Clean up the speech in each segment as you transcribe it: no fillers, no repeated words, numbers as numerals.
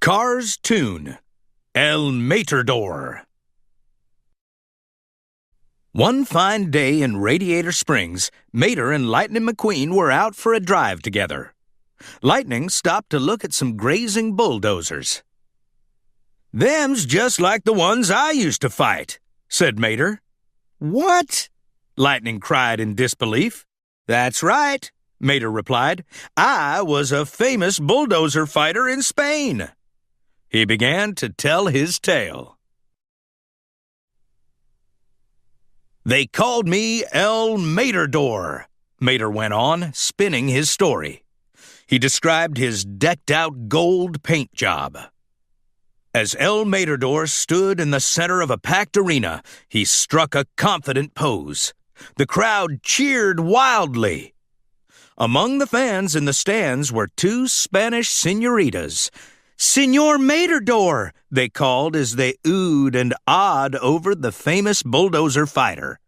Cars Toon, Materdor. One fine day in Radiator Springs, Mater and Lightning McQueen were out for a drive together. Lightning stopped to look at some grazing bulldozers. "Them's just like the ones I used to fight," said Mater. "What?" Lightning cried in disbelief. "That's right," Mater replied. "I was a famous bulldozer fighter in Spain." He began to tell his tale. "They called me Materdor," Mater went on, spinning his story. He described his decked-out gold paint job. As Materdor stood in the center of a packed arena, he struck a confident pose. The crowd cheered wildly. Among the fans in the stands were two Spanish señoritas. "Señor Materdor," they called as they oohed and awed over the famous bulldozer fighter.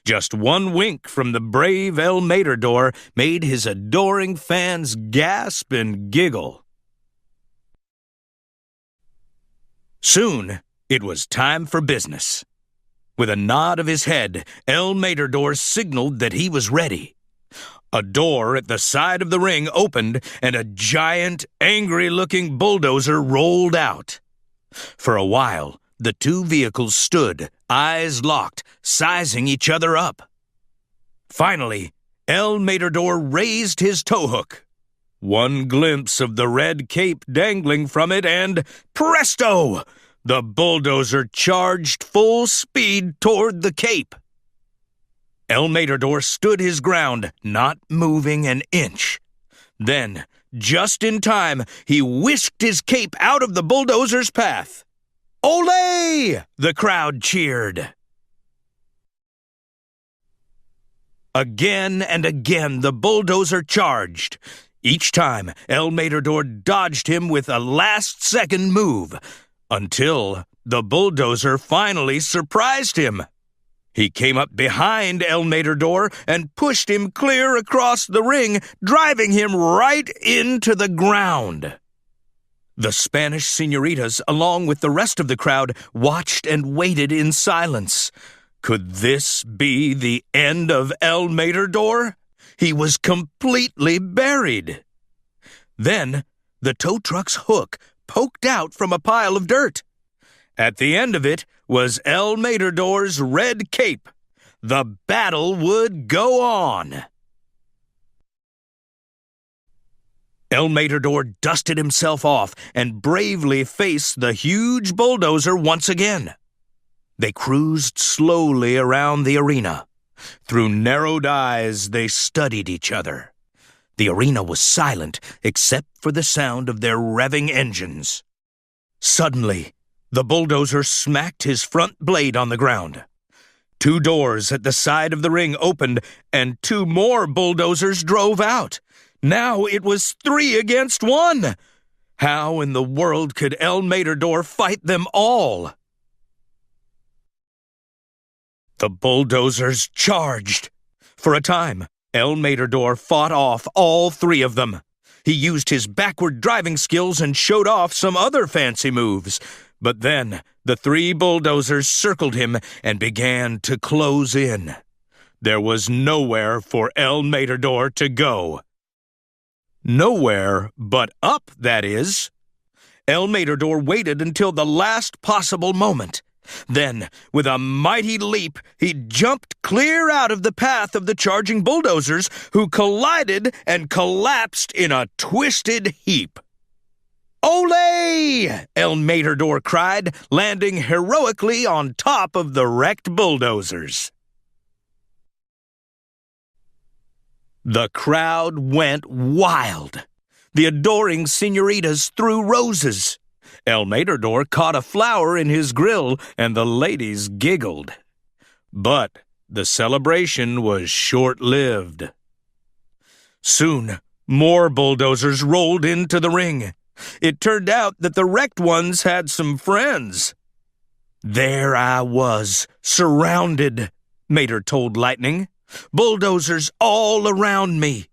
Just one wink from the brave Materdor made his adoring fans gasp and giggle. Soon, it was time for business. With a nod of his head, Materdor signaled that he was ready. A door at the side of the ring opened, and a giant, angry-looking bulldozer rolled out. For a while, the two vehicles stood, eyes locked, sizing each other up. Finally, Materdor raised his towhook. One glimpse of the red cape dangling from it, and presto! The bulldozer charged full speed toward the cape. Materdor stood his ground, not moving an inch. Then, just in time, he whisked his cape out of the bulldozer's path. "Olé!" the crowd cheered. Again and again the bulldozer charged. Each time, Materdor dodged him with a last-second move, until the bulldozer finally surprised him. He came up behind Materdor and pushed him clear across the ring, driving him right into the ground. The Spanish señoritas, along with the rest of the crowd, watched and waited in silence. Could this be the end of Materdor? He was completely buried. Then, the tow truck's hook poked out from a pile of dirt. At the end of it was Materdor's red cape. The battle would go on. Materdor dusted himself off and bravely faced the huge bulldozer once again. They cruised slowly around the arena. Through narrowed eyes, they studied each other. The arena was silent except for the sound of their revving engines. Suddenly, the bulldozer smacked his front blade on the ground. Two doors at the side of the ring opened, and two more bulldozers drove out. Now it was 3 against 1. How in the world could Materdor fight them all? The bulldozers charged. For a time, Materdor fought off all 3 of them. He used his backward driving skills and showed off some other fancy moves. But then the 3 bulldozers circled him and began to close in. There was nowhere for Materdor to go. Nowhere but up, that is. Materdor waited until the last possible moment. Then, with a mighty leap, he jumped clear out of the path of the charging bulldozers, who collided and collapsed in a twisted heap. "Olé!" Materdor cried, landing heroically on top of the wrecked bulldozers. The crowd went wild. The adoring señoritas threw roses. Materdor caught a flower in his grill, and the ladies giggled. But the celebration was short-lived. Soon, more bulldozers rolled into the ring. It turned out that the wrecked ones had some friends. "There I was, surrounded," Mater told Lightning. "Bulldozers all around me."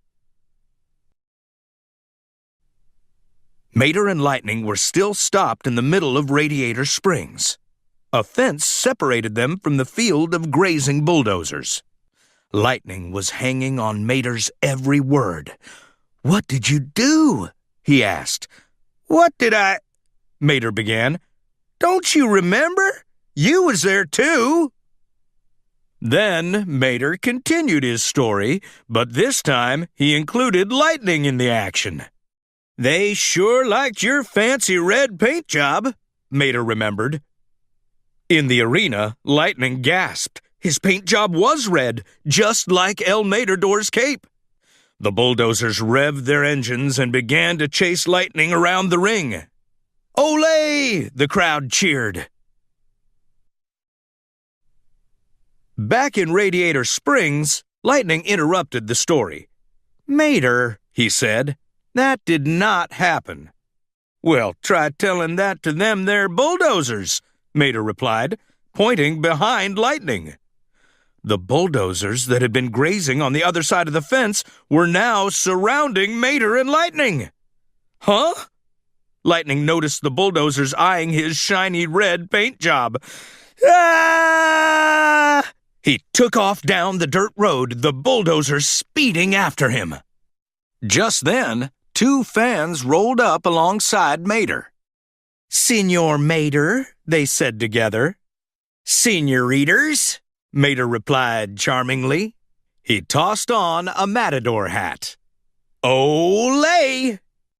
Mater and Lightning were still stopped in the middle of Radiator Springs. A fence separated them from the field of grazing bulldozers. Lightning was hanging on Mater's every word. "What did you do?" he asked. "What did I—" Mater began. "Don't you remember? You was there too." Then Mater continued his story, but this time he included Lightning in the action. "They sure liked your fancy red paint job," Mater remembered. In the arena, Lightning gasped. His paint job was red, just like El Matador's cape. The bulldozers revved their engines and began to chase Lightning around the ring. "Olé!" the crowd cheered. Back in Radiator Springs, Lightning interrupted the story. "Mater," he said, "that did not happen." "Well, try telling that to them there bulldozers," Mater replied, pointing behind Lightning. The bulldozers that had been grazing on the other side of the fence were now surrounding Mater and Lightning. "Huh?" Lightning noticed the bulldozers eyeing his shiny red paint job. "Ah!" He took off down the dirt road, the bulldozers speeding after him. Just then, two fans rolled up alongside Mater. "Senor Mater," they said together. "Senoritas," Mater replied charmingly. He tossed on a matador hat. "Olé!"